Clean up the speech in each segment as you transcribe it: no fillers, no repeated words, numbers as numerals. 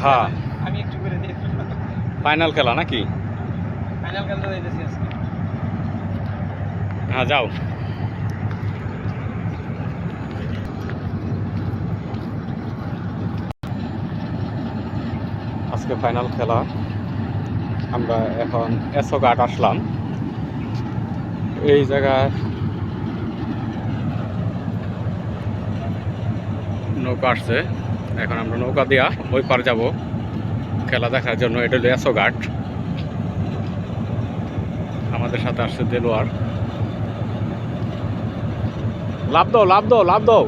হ্যাঁ আমি একটু করে দিয়ে ফাইনাল খেলা নাকি? ফাইনাল খেলতে যাইতেছি আজকে। হ্যাঁ যাও। আজকে ফাইনাল খেলা। আমরা এখন এসো ঘাট আসলাম। এই জায়গায় নৌকা আসছে, এখন আমরা নৌকা দিয়া ওই পার যাব খেলা দেখার জন্য। এটা হলো এসো ঘাট। আমাদের সাথে আসছে দেলোয়ার। লাভ দাও, লাভ দাও, লাভ দাও।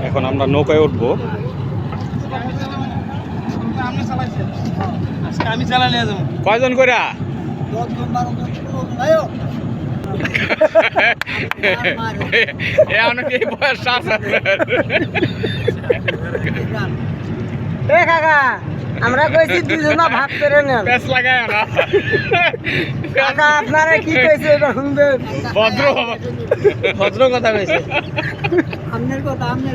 এখন আমরা নৌকায় উঠবো। আমি চালা নিয়ে যাবো। কয়জন করে? অনেকে বয়স কাকা আমরা কইছি দুজনা ভাগ করে নেন। প্যাচ লাগায় না কাকা আপনারা কি কইছে এটা শুনবেন। ভদ্র ভদ্র কথা কইছে। আপনার কথা আপনার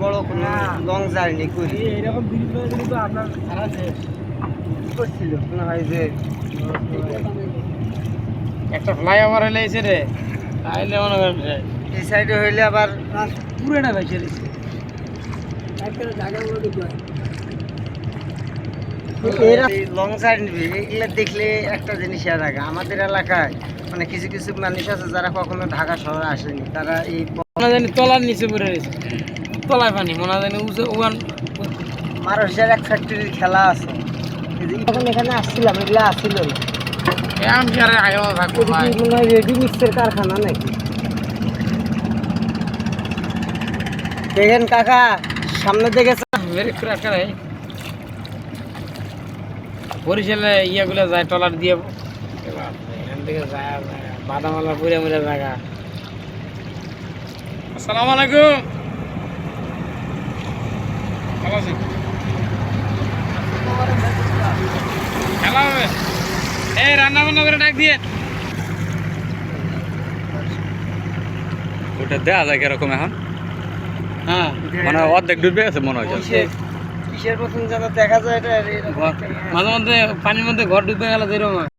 বড় কোন লং জার্নি করি এরকম ব্রিজ হয়ে গেলে তো আপনার খারাপ করছিল মনে হয় যে একটা ফ্লাইওভার হলে এসে রে তাইলে মনে করেন এই সাইডে হইলে আবার পুরোটা বেঁচে দিচ্ছে। লং জার্নি এগুলো দেখলে একটা জিনিস ইয়াদ থাকে আমাদের এলাকায় মানে কিছু কিছু মানুষ আছে যারা কখনো ঢাকা শহরে আসেনি, তারা এই মনে জানি তলার নিচে পড়ে রয়েছে, তলায় পানি মনে জানি উয়ান মারসের এক ফ্যাক্টরির খেলা আছে। যখন এখানে আসছিলাম এগুলো আসছিল না। আমি আরে আগে থাকবো এটা কি মনে হয় রেডি মিক্সের কারখানা নাকি? দেখেন কাকা সামনে দিকে ভেরি ক্র্যাক করে বরিশালে ইয়েগুলো যায় টলার দিয়ে এখান থেকে যায় বাদামালা পুরে মুড়ে জায়গা। আসসালামু আলাইকুম, ভালো আছেন? খেলা হবে, এই রান্না বান্না করে ডাক দিয়ে। ওটা দেয়া যায় কিরকম এখন? হ্যাঁ মানে অর্ধেক ডুবে আছে মনে হয়। কিসের মতন যেন দেখা যায় এটা মাঝে মধ্যে পানির মধ্যে ঘর ডুবে গেল যেরকম হয়।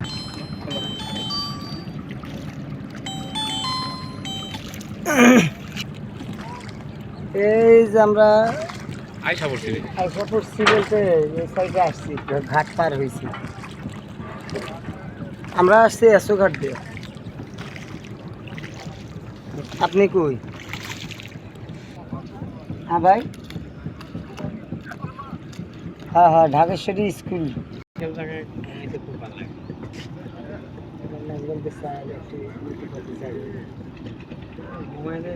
এই যে আমরা আইসা পড়ছি। আইসা পড়ছি বলতে এই সাইডে আসছি, ঘাট পার হয়েছি। আমরা আসছি এসো ঘাট দিয়ে। আপনি কই? হ্যাঁ ভাই, হ্যাঁ হ্যাঁ ঢাকেশ্বরী স্কুল। সব জায়গায় ঘুমাইতে খুব ভালো লাগে। ঘুমাইলে